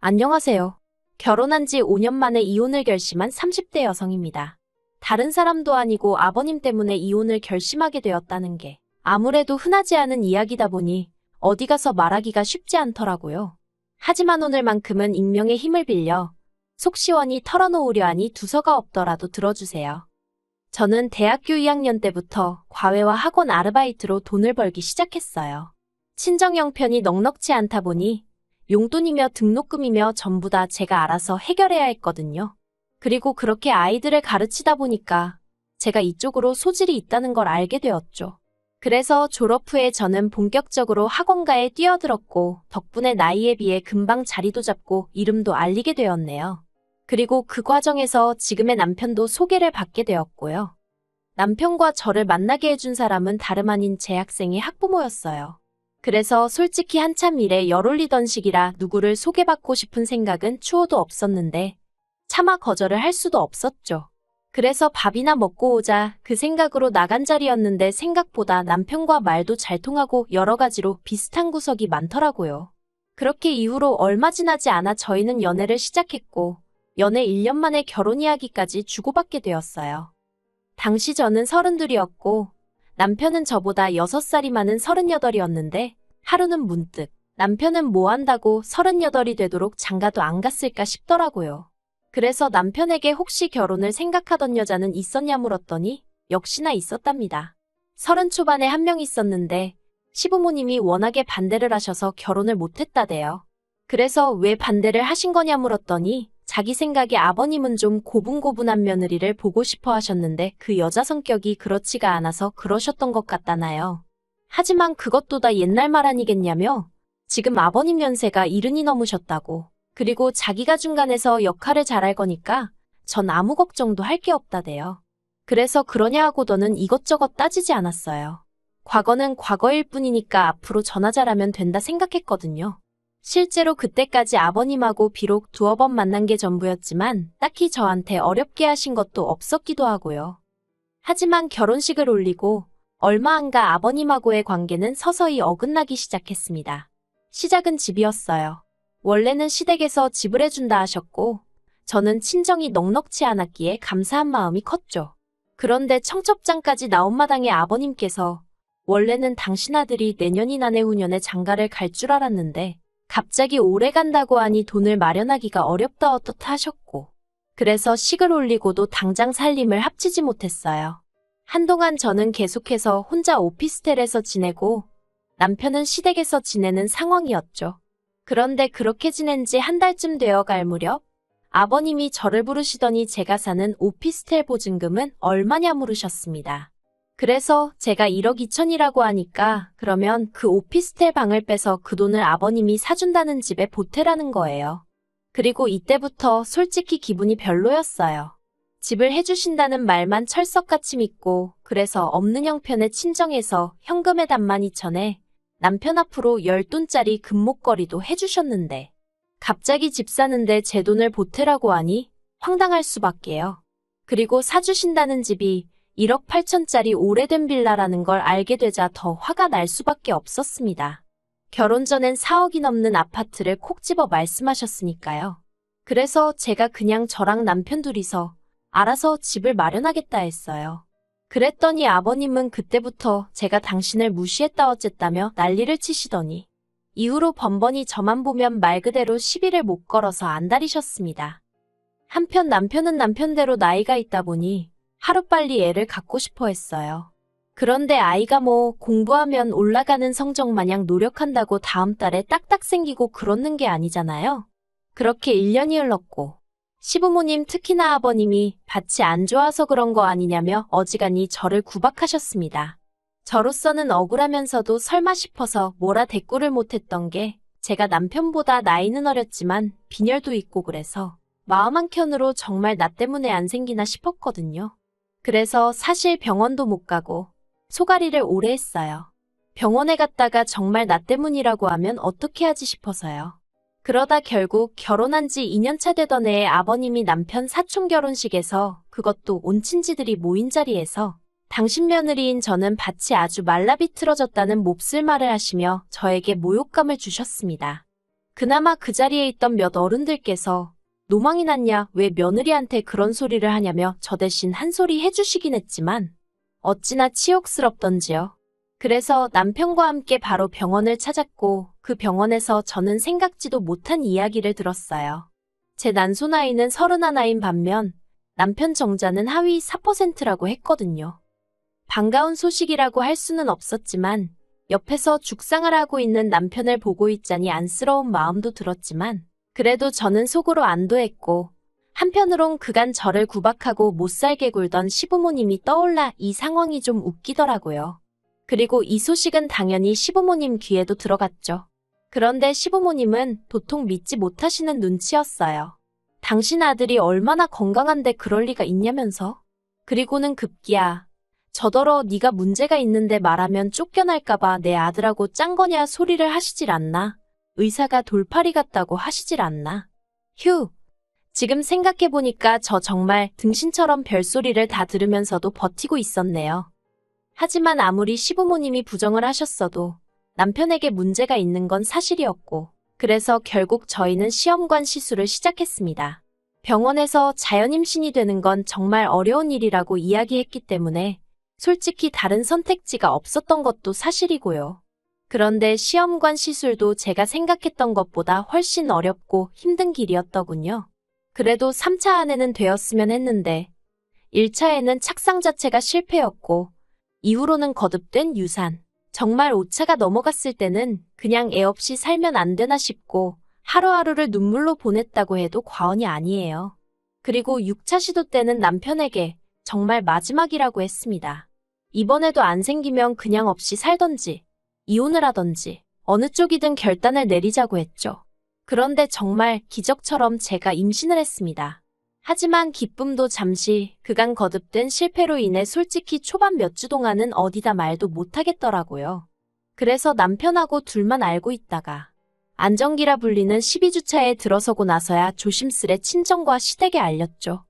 안녕하세요. 결혼한 지 5년 만에 이혼을 결심한 30대 여성입니다. 다른 사람도 아니고 아버님 때문에 이혼을 결심하게 되었다는 게 아무래도 흔하지 않은 이야기다 보니 어디 가서 말하기가 쉽지 않더라고요. 하지만 오늘만큼은 익명의 힘을 빌려 속 시원히 털어놓으려 하니 두서가 없더라도 들어주세요. 저는 대학교 2학년 때부터 과외와 학원 아르바이트로 돈을 벌기 시작했어요. 친정 형편이 넉넉지 않다 보니 용돈이며 등록금이며 전부 다 제가 알아서 해결해야 했거든요. 그리고 그렇게 아이들을 가르치다 보니까 제가 이쪽으로 소질이 있다는 걸 알게 되었죠. 그래서 졸업 후에 저는 본격적으로 학원가에 뛰어들었고 덕분에 나이에 비해 금방 자리도 잡고 이름도 알리게 되었네요. 그리고 그 과정에서 지금의 남편도 소개를 받게 되었고요. 남편과 저를 만나게 해준 사람은 다름 아닌 제 학생의 학부모였어요. 그래서 솔직히 한참 일에 열 올리던 시기라 누구를 소개받고 싶은 생각은 추호도 없었는데 차마 거절을 할 수도 없었죠. 그래서 밥이나 먹고 오자 그 생각으로 나간 자리였는데 생각보다 남편과 말도 잘 통하고 여러 가지로 비슷한 구석이 많더라고요. 그렇게 이후로 얼마 지나지 않아 저희는 연애를 시작했고 연애 1년 만에 결혼 이야기까지 주고받게 되었어요. 당시 저는 32이었고 남편은 저보다 6살이 많은 38이었는데 하루는 문득 남편은 뭐 한다고 38이 되도록 장가도 안 갔을까 싶더라고요. 그래서 남편에게 혹시 결혼을 생각하던 여자는 있었냐 물었더니 역시나 있었답니다. 30 초반에 한 명 있었는데 시부모님이 워낙에 반대를 하셔서 결혼을 못했다대요. 그래서 왜 반대를 하신 거냐 물었더니 자기 생각에 아버님은 좀 고분고분한 며느리를 보고 싶어 하셨는데 그 여자 성격이 그렇지가 않아서 그러셨던 것 같다나요. 하지만 그것도 다 옛날 말 아니겠냐며 지금 아버님 연세가 70이 넘으셨다고. 그리고 자기가 중간에서 역할을 잘할 거니까 전 아무 걱정도 할 게 없다대요. 그래서 그러냐 하고 더는 이것저것 따지지 않았어요. 과거는 과거일 뿐이니까 앞으로 전화 잘하면 된다 생각했거든요. 실제로 그때까지 아버님하고 비록 두어 번 만난 게 전부였지만 딱히 저한테 어렵게 하신 것도 없었기도 하고요. 하지만 결혼식을 올리고 얼마 안 가 아버님하고의 관계는 서서히 어긋나기 시작했습니다. 시작은 집이었어요. 원래는 시댁에서 집을 해준다 하셨고 저는 친정이 넉넉지 않았기에 감사한 마음이 컸죠. 그런데 청첩장까지 나온 마당에 아버님께서 원래는 당신 아들이 내년이나 내후년에 장가를 갈 줄 알았는데 갑자기 오래 간다고 하니 돈을 마련하기가 어렵다 어떻다 하셨고 그래서 식을 올리고도 당장 살림을 합치지 못했어요. 한동안 저는 계속해서 혼자 오피스텔에서 지내고 남편은 시댁에서 지내는 상황이었죠. 그런데 그렇게 지낸 지 한 달쯤 되어갈 무렵 아버님이 저를 부르시더니 제가 사는 오피스텔 보증금은 얼마냐 물으셨습니다. 그래서 제가 1억 2천이라고 하니까 그러면 그 오피스텔 방을 빼서 그 돈을 아버님이 사준다는 집에 보태라는 거예요. 그리고 이때부터 솔직히 기분이 별로였어요. 집을 해주신다는 말만 철석같이 믿고 그래서 없는 형편의 친정에서 현금에 단만 2천에 남편 앞으로 10돈짜리 금목걸이도 해주셨는데 갑자기 집 사는데 제 돈을 보태라고 하니 황당할 수밖에요. 그리고 사주신다는 집이 1억 8천짜리 오래된 빌라라는 걸 알게 되자 더 화가 날 수밖에 없었습니다. 결혼 전엔 4억이 넘는 아파트를 콕 집어 말씀하셨으니까요. 그래서 제가 그냥 저랑 남편 둘이서 알아서 집을 마련하겠다 했어요. 그랬더니 아버님은 그때부터 제가 당신을 무시했다 어쨌다며 난리를 치시더니 이후로 번번이 저만 보면 말 그대로 시비를 못 걸어서 안달이셨습니다. 한편 남편은 남편대로 나이가 있다 보니 하루빨리 애를 갖고 싶어 했어요. 그런데 아이가 뭐 공부하면 올라가는 성적 마냥 노력한다고 다음 달에 딱딱 생기고 그러는 게 아니잖아요. 그렇게 1년이 흘렀고 시부모님 특히나 아버님이 밭이 안 좋아서 그런 거 아니냐며 어지간히 저를 구박하셨습니다. 저로서는 억울하면서도 설마 싶어서 뭐라 대꾸를 못했던 게 제가 남편보다 나이는 어렸지만 빈혈도 있고 그래서 마음 한켠으로 정말 나 때문에 안 생기나 싶었거든요. 그래서 사실 병원도 못 가고 소가리를 오래 했어요. 병원에 갔다가 정말 나 때문이라고 하면 어떻게 하지 싶어서요. 그러다 결국 결혼한 지 2년차 되던 해에 아버님이 남편 사촌 결혼식에서 그것도 온 친지들이 모인 자리에서 당신 며느리인 저는 밭이 아주 말라 비틀어졌다는 몹쓸 말을 하시며 저에게 모욕감을 주셨습니다. 그나마 그 자리에 있던 몇 어른들께서 노망이 났냐, 왜 며느리한테 그런 소리를 하냐며 저 대신 한 소리 해주시긴 했지만 어찌나 치욕스럽던지요. 그래서 남편과 함께 바로 병원을 찾았고 그 병원에서 저는 생각지도 못한 이야기를 들었어요. 제 난소나이는 31인 반면 남편 정자는 하위 4%라고 했거든요. 반가운 소식이라고 할 수는 없었지만 옆에서 죽상을 하고 있는 남편을 보고 있자니 안쓰러운 마음도 들었지만 그래도 저는 속으로 안도했고 한편으론 그간 저를 구박하고 못살게 굴던 시부모님이 떠올라 이 상황이 좀 웃기더라고요. 그리고 이 소식은 당연히 시부모님 귀에도 들어갔죠. 그런데 시부모님은 도통 믿지 못하시는 눈치였어요. 당신 아들이 얼마나 건강한데 그럴 리가 있냐면서? 그리고는 급기야 저더러 네가 문제가 있는데 말하면 쫓겨날까봐 내 아들하고 짠 거냐 소리를 하시질 않나? 의사가 돌팔이 같다고 하시질 않나? 휴! 지금 생각해보니까 저 정말 등신처럼 별소리를 다 들으면서도 버티고 있었네요. 하지만 아무리 시부모님이 부정을 하셨어도 남편에게 문제가 있는 건 사실이었고 그래서 결국 저희는 시험관 시술을 시작했습니다. 병원에서 자연 임신이 되는 건 정말 어려운 일이라고 이야기했기 때문에 솔직히 다른 선택지가 없었던 것도 사실이고요. 그런데 시험관 시술도 제가 생각했던 것보다 훨씬 어렵고 힘든 길이었더군요. 그래도 3차 안에는 되었으면 했는데 1차에는 착상 자체가 실패였고 이후로는 거듭된 유산. 정말 5차가 넘어갔을 때는 그냥 애 없이 살면 안 되나 싶고 하루하루를 눈물로 보냈다고 해도 과언이 아니에요. 그리고 6차 시도 때는 남편에게 정말 마지막이라고 했습니다. 이번에도 안 생기면 그냥 없이 살던지 이혼을 하던지 어느 쪽이든 결단을 내리자고 했죠. 그런데 정말 기적처럼 제가 임신을 했습니다. 하지만 기쁨도 잠시 그간 거듭된 실패로 인해 솔직히 초반 몇 주 동안은 어디다 말도 못하겠더라고요. 그래서 남편하고 둘만 알고 있다가 안정기라 불리는 12주차에 들어서고 나서야 조심스레 친정과 시댁에 알렸죠.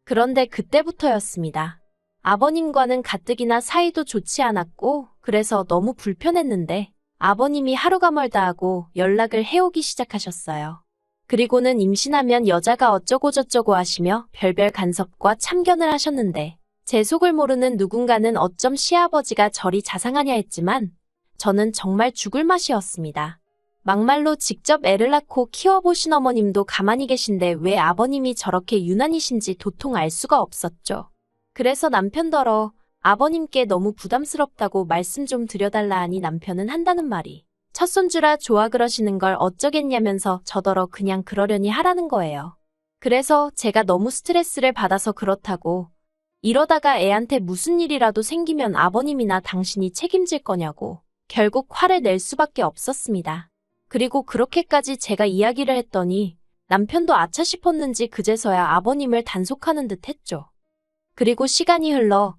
그런데 그때부터였습니다. 아버님과는 가뜩이나 사이도 좋지 않았고 그래서 너무 불편했는데 아버님이 하루가 멀다 하고 연락을 해오기 시작하셨어요. 그리고는 임신하면 여자가 어쩌고저쩌고 하시며 별별 간섭과 참견을 하셨는데 제 속을 모르는 누군가는 어쩜 시아버지가 저리 자상하냐 했지만 저는 정말 죽을 맛이었습니다. 막말로 직접 애를 낳고 키워보신 어머님도 가만히 계신데 왜 아버님이 저렇게 유난이신지 도통 알 수가 없었죠. 그래서 남편더러 아버님께 너무 부담스럽다고 말씀 좀 드려달라 하니 남편은 한다는 말이 첫손주라 좋아 그러시는 걸 어쩌겠냐면서 저더러 그냥 그러려니 하라는 거예요. 그래서 제가 너무 스트레스를 받아서 그렇다고 이러다가 애한테 무슨 일이라도 생기면 아버님이나 당신이 책임질 거냐고 결국 화를 낼 수밖에 없었습니다. 그리고 그렇게까지 제가 이야기를 했더니 남편도 아차 싶었는지 그제서야 아버님을 단속하는 듯 했죠. 그리고 시간이 흘러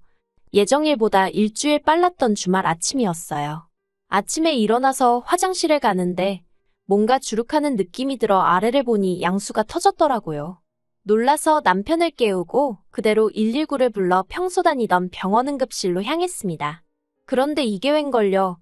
예정일보다 일주일 빨랐던 주말 아침이었어요. 아침에 일어나서 화장실에 가는데 뭔가 주룩하는 느낌이 들어 아래를 보니 양수가 터졌더라고요. 놀라서 남편을 깨우고 그대로 119를 불러 평소 다니던 병원 응급실로 향했습니다. 그런데 이게 웬걸요.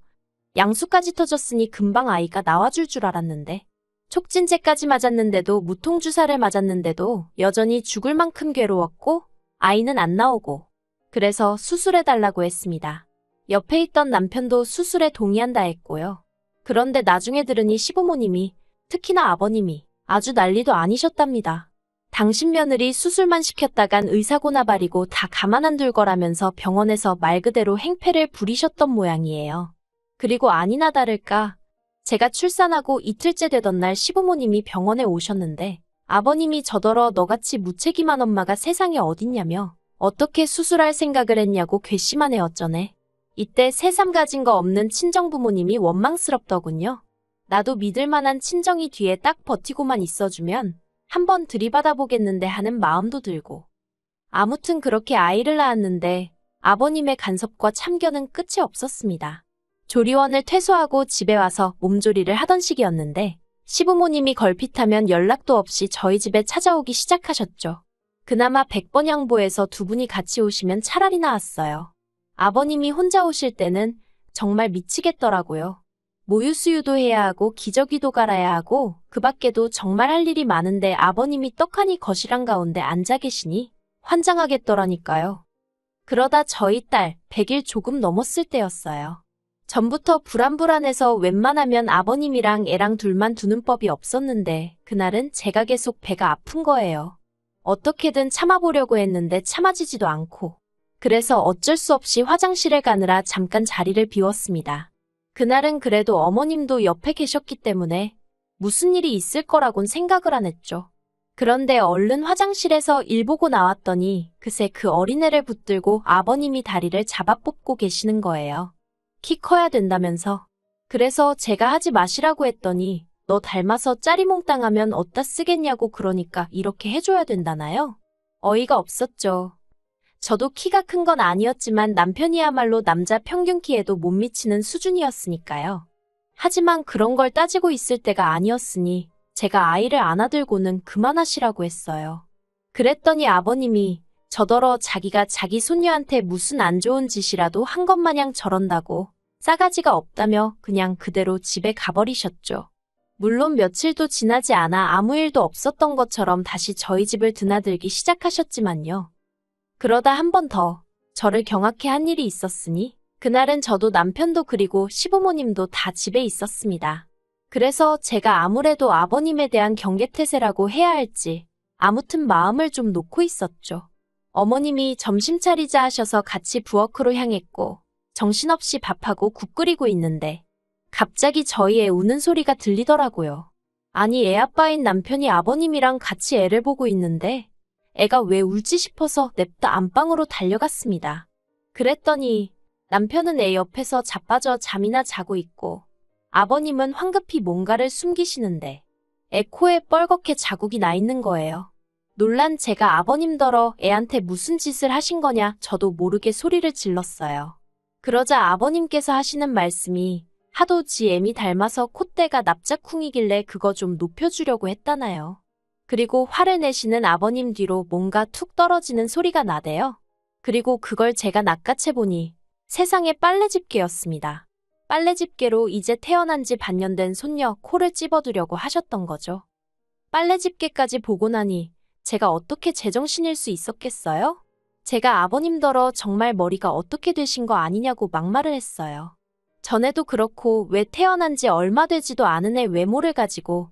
양수까지 터졌으니 금방 아이가 나와줄 줄 알았는데 촉진제까지 맞았는데도 무통주사를 맞았는데도 여전히 죽을 만큼 괴로웠고 아이는 안 나오고 그래서 수술해달라고 했습니다. 옆에 있던 남편도 수술에 동의한다 했고요. 그런데 나중에 들으니 시부모님이 특히나 아버님이 아주 난리도 아니셨답니다. 당신 며느리 수술만 시켰다간 의사고나발이고 다 가만 안 둘 거라면서 병원에서 말 그대로 행패를 부리셨던 모양이에요. 그리고 아니나 다를까 제가 출산하고 이틀째 되던 날 시부모님이 병원에 오셨는데 아버님이 저더러 너같이 무책임한 엄마가 세상에 어딨냐며 어떻게 수술할 생각을 했냐고 괘씸하네 어쩌네. 이때 새삼 가진 거 없는 친정부모님이 원망스럽더군요. 나도 믿을 만한 친정이 뒤에 딱 버티고만 있어주면 한번 들이받아 보겠는데 하는 마음도 들고. 아무튼 그렇게 아이를 낳았는데 아버님의 간섭과 참견은 끝이 없었습니다. 조리원을 퇴소하고 집에 와서 몸조리를 하던 시기였는데 시부모님이 걸핏하면 연락도 없이 저희 집에 찾아오기 시작하셨죠. 그나마 100번 양보해서 두 분이 같이 오시면 차라리 나았어요. 아버님이 혼자 오실 때는 정말 미치겠더라고요. 모유수유도 해야 하고 기저귀도 갈아야 하고 그 밖에도 정말 할 일이 많은데 아버님이 떡하니 거실 한가운데 앉아 계시니 환장하겠더라니까요. 그러다 저희 딸 100일 조금 넘었을 때였어요. 전부터 불안불안해서 웬만하면 아버님이랑 애랑 둘만 두는 법이 없었는데 그날은 제가 계속 배가 아픈 거예요. 어떻게든 참아보려고 했는데 참아지지도 않고. 그래서 어쩔 수 없이 화장실에 가느라 잠깐 자리를 비웠습니다. 그날은 그래도 어머님도 옆에 계셨기 때문에 무슨 일이 있을 거라곤 생각을 안 했죠. 그런데 얼른 화장실에서 일 보고 나왔더니 그새 그 어린애를 붙들고 아버님이 다리를 잡아 뽑고 계시는 거예요. 키 커야 된다면서. 그래서 제가 하지 마시라고 했더니 너 닮아서 짜리몽땅하면 어디다 쓰겠냐고 그러니까 이렇게 해줘야 된다나요? 어이가 없었죠. 저도 키가 큰 건 아니었지만 남편이야말로 남자 평균 키에도 못 미치는 수준이었으니까요. 하지만 그런 걸 따지고 있을 때가 아니었으니 제가 아이를 안아들고는 그만하시라고 했어요. 그랬더니 아버님이 저더러 자기가 자기 손녀한테 무슨 안 좋은 짓이라도 한 것 마냥 저런다고 싸가지가 없다며 그냥 그대로 집에 가버리셨죠. 물론 며칠도 지나지 않아 아무 일도 없었던 것처럼 다시 저희 집을 드나들기 시작하셨지만요. 그러다 한 번 더 저를 경악해 한 일이 있었으니 그날은 저도 남편도 그리고 시부모님도 다 집에 있었습니다. 그래서 제가 아무래도 아버님에 대한 경계태세라고 해야 할지 아무튼 마음을 좀 놓고 있었죠. 어머님이 점심 차리자 하셔서 같이 부엌으로 향했고 정신없이 밥하고 국 끓이고 있는데 갑자기 저희 애 우는 소리가 들리더라고요. 아니 애 아빠인 남편이 아버님이랑 같이 애를 보고 있는데 애가 왜 울지 싶어서 냅다 안방으로 달려갔습니다. 그랬더니 남편은 애 옆에서 자빠져 잠이나 자고 있고 아버님은 황급히 뭔가를 숨기시는데 애 코에 뻘겋게 자국이 나 있는 거예요. 놀란 제가 아버님더러 애한테 무슨 짓을 하신 거냐 저도 모르게 소리를 질렀어요. 그러자 아버님께서 하시는 말씀이 하도 지 애미 닮아서 콧대가 납작쿵이길래 그거 좀 높여주려고 했다나요. 그리고 화를 내시는 아버님 뒤로 뭔가 툭 떨어지는 소리가 나대요. 그리고 그걸 제가 낚아채보니 세상에 빨래집게였습니다. 빨래집게로 이제 태어난 지 반년 된 손녀 코를 찝어두려고 하셨던 거죠. 빨래집게까지 보고 나니 제가 어떻게 제정신일 수 있었겠어요? 제가 아버님더러 정말 머리가 어떻게 되신 거 아니냐고 막말을 했어요. 전에도 그렇고 왜 태어난 지 얼마 되지도 않은 애 외모를 가지고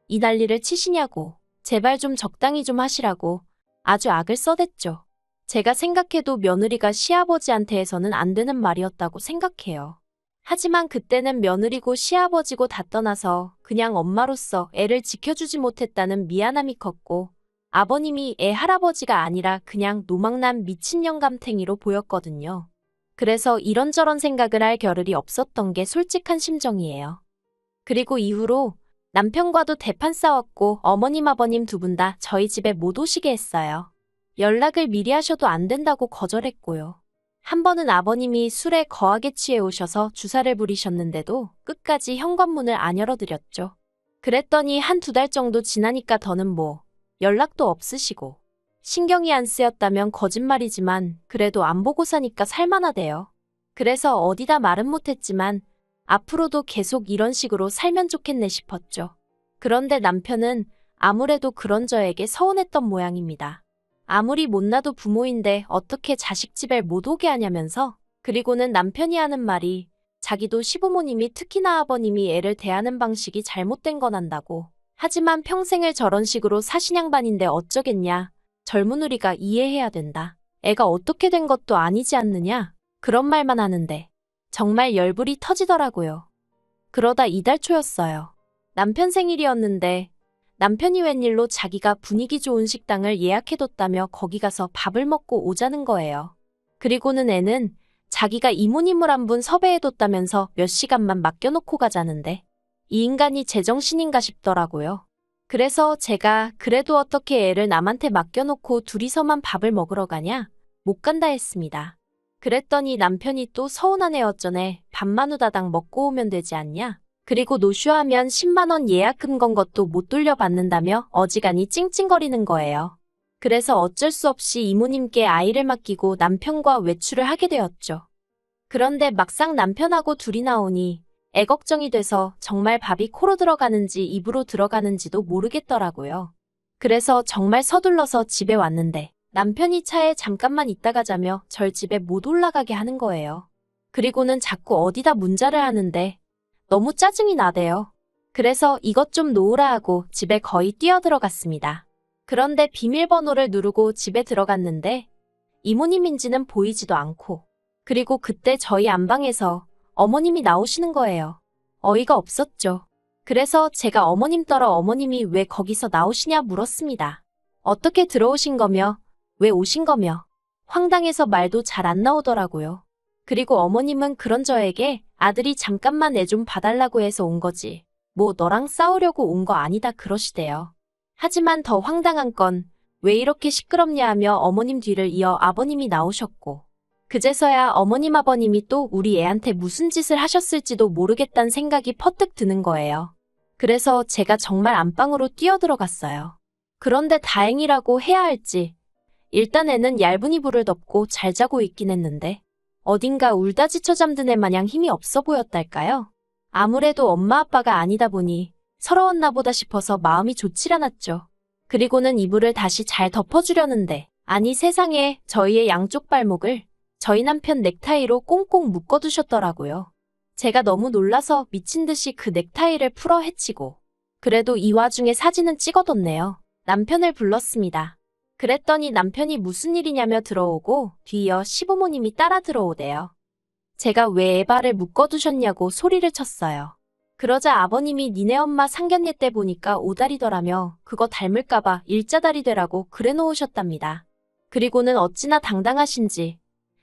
이 난리를 치시냐고 제발 좀 적당히 좀 하시라고 아주 악을 써댔죠. 제가 생각해도 며느리가 시아버지한테 해서는 안 되는 말이었다고 생각해요. 하지만 그때는 며느리고 시아버지고 다 떠나서 그냥 엄마로서 애를 지켜주지 못했다는 미안함이 컸고 아버님이 애 할아버지가 아니라 그냥 노망난 미친 영감탱이로 보였거든요. 그래서 이런저런 생각을 할 겨를이 없었던 게 솔직한 심정이에요. 그리고 이후로 남편과도 대판 싸웠고 어머님 아버님 두 분 다 저희 집에 못 오시게 했어요. 연락을 미리 하셔도 안 된다고 거절했고요. 한 번은 아버님이 술에 거하게 취해 오셔서 주사를 부리셨는데도 끝까지 현관문을 안 열어드렸죠. 그랬더니 한 두 달 정도 지나니까 더는 뭐 연락도 없으시고 신경이 안 쓰였다면 거짓말이지만 그래도 안 보고 사니까 살만하대요. 그래서 어디다 말은 못했지만 앞으로도 계속 이런 식으로 살면 좋겠네 싶었죠. 그런데 남편은 아무래도 그런 저에게 서운했던 모양입니다. 아무리 못나도 부모인데 어떻게 자식 집에 못 오게 하냐면서 그리고는 남편이 하는 말이 자기도 시부모님이 특히나 아버님이 애를 대하는 방식이 잘못된 건 안다고. 하지만 평생을 저런 식으로 사신양반인데 어쩌겠냐. 젊은 우리가 이해해야 된다. 애가 어떻게 된 것도 아니지 않느냐. 그런 말만 하는데 정말 열불이 터지더라고요. 그러다 이달 초였어요. 남편 생일이었는데 남편이 웬일로 자기가 분위기 좋은 식당을 예약해뒀다며 거기 가서 밥을 먹고 오자는 거예요. 그리고는 애는 자기가 이모님을 한 분 섭외해뒀다면서 몇 시간만 맡겨놓고 가자는데 이 인간이 제정신인가 싶더라고요. 그래서 제가 그래도 어떻게 애를 남한테 맡겨놓고 둘이서만 밥을 먹으러 가냐? 못 간다 했습니다. 그랬더니 남편이 또 서운한 애 어쩌네 밥만 후다닥 먹고 오면 되지 않냐? 그리고 노쇼하면 10만 원 예약금 건 것도 못 돌려받는다며 어지간히 찡찡거리는 거예요. 그래서 어쩔 수 없이 이모님께 아이를 맡기고 남편과 외출을 하게 되었죠. 그런데 막상 남편하고 둘이 나오니 애 걱정이 돼서 정말 밥이 코로 들어가는지 입으로 들어가는지도 모르겠더라고요. 그래서 정말 서둘러서 집에 왔는데 남편이 차에 잠깐만 있다가 자며 절 집에 못 올라가게 하는 거예요. 그리고는 자꾸 어디다 문자를 하는데 너무 짜증이 나대요. 그래서 이것 좀 놓으라 하고 집에 거의 뛰어들어갔습니다. 그런데 비밀번호를 누르고 집에 들어갔는데 이모님인지는 보이지도 않고, 그리고 그때 저희 안방에서 어머님이 나오시는 거예요. 어이가 없었죠. 그래서 제가 어머님 떨어 어머님이 왜 거기서 나오시냐 물었습니다. 어떻게 들어오신 거며 왜 오신 거며 황당해서 말도 잘 안 나오더라고요. 그리고 어머님은 그런 저에게 아들이 잠깐만 애 좀 봐달라고 해서 온 거지, 뭐 너랑 싸우려고 온 거 아니다 그러시대요. 하지만 더 황당한 건 왜 이렇게 시끄럽냐 하며 어머님 뒤를 이어 아버님이 나오셨고, 그제서야 어머님 아버님이 또 우리 애한테 무슨 짓을 하셨을지도 모르겠다는 생각이 퍼뜩 드는 거예요. 그래서 제가 정말 안방으로 뛰어들어갔어요. 그런데 다행이라고 해야 할지 일단 애는 얇은 이불을 덮고 잘 자고 있긴 했는데 어딘가 울다 지쳐 잠든 애 마냥 힘이 없어 보였달까요? 아무래도 엄마 아빠가 아니다 보니 서러웠나 보다 싶어서 마음이 좋질 않았죠. 그리고는 이불을 다시 잘 덮어주려는데 아니 세상에, 저희의 양쪽 발목을 저희 남편 넥타이로 꽁꽁 묶어두셨더라고요. 제가 너무 놀라서 미친 듯이 그 넥타이를 풀어 헤치고, 그래도 이 와중에 사진은 찍어뒀네요. 남편을 불렀습니다. 그랬더니 남편이 무슨 일이냐며 들어오고 뒤이어 시부모님이 따라 들어오대요. 제가 왜 애발을 묶어두셨냐고 소리를 쳤어요. 그러자 아버님이 니네 엄마 상견례 때 보니까 오다리더라며 그거 닮을까봐 일자다리 되라고 그래 놓으셨답니다. 그리고는 어찌나 당당하신지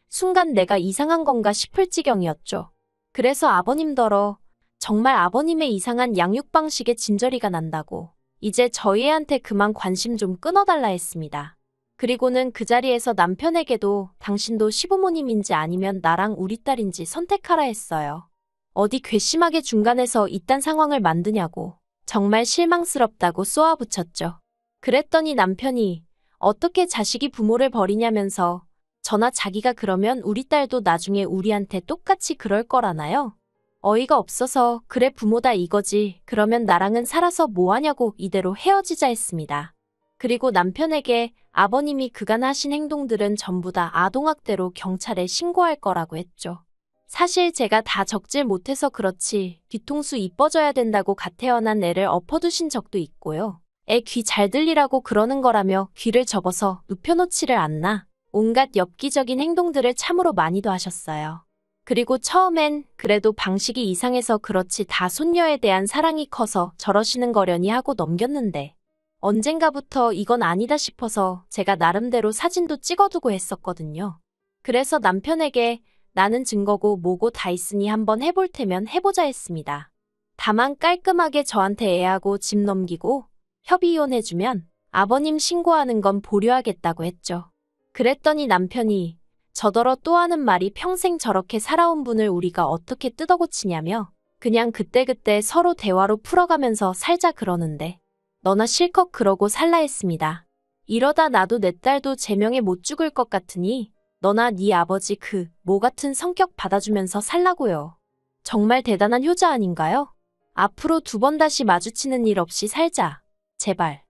순간 내가 이상한 건가 싶을 지경이었죠. 그래서 아버님더러 정말 아버님의 이상한 양육 방식에 진저리가 난다고 이제 저희 애한테 그만 관심 좀 끊어달라 했습니다. 그리고는 그 자리에서 남편에게도 당신도 시부모님인지 아니면 나랑 우리 딸인지 선택하라 했어요. 어디 괘씸하게 중간에서 이딴 상황을 만드냐고 정말 실망스럽다고 쏘아붙였죠. 그랬더니 남편이 어떻게 자식이 부모를 버리냐면서 저나 자기가 그러면 우리 딸도 나중에 우리한테 똑같이 그럴 거라나요? 어이가 없어서 그래 부모다 이거지, 그러면 나랑은 살아서 뭐하냐고 이대로 헤어지자 했습니다. 그리고 남편에게 아버님이 그간 하신 행동들은 전부 다 아동학대로 경찰에 신고할 거라고 했죠. 사실 제가 다 적질 못해서 그렇지 뒤통수 이뻐져야 된다고 갓 태어난 애를 엎어두신 적도 있고요. 애 귀 잘 들리라고 그러는 거라며 귀를 접어서 눕혀놓지를 않나 온갖 엽기적인 행동들을 참으로 많이도 하셨어요. 그리고 처음엔 그래도 방식이 이상해서 그렇지 다 손녀에 대한 사랑이 커서 저러시는 거려니 하고 넘겼는데 언젠가부터 이건 아니다 싶어서 제가 나름대로 사진도 찍어두고 했었거든요. 그래서 남편에게 나는 증거고 뭐고 다 있으니 한번 해볼 테면 해보자 했습니다. 다만 깔끔하게 저한테 애하고 집 넘기고 협의 이혼해주면 아버님 신고하는 건 보류하겠다고 했죠. 그랬더니 남편이 저더러 또 하는 말이 평생 저렇게 살아온 분을 우리가 어떻게 뜯어고치냐며 그냥 그때그때 서로 대화로 풀어가면서 살자 그러는데 너나 실컷 그러고 살라 했습니다. 이러다 나도 내 딸도 제명에 못 죽을 것 같으니 너나 네 아버지 그 모 같은 성격 받아주면서 살라고요. 정말 대단한 효자 아닌가요? 앞으로 두 번 다시 마주치는 일 없이 살자. 제발.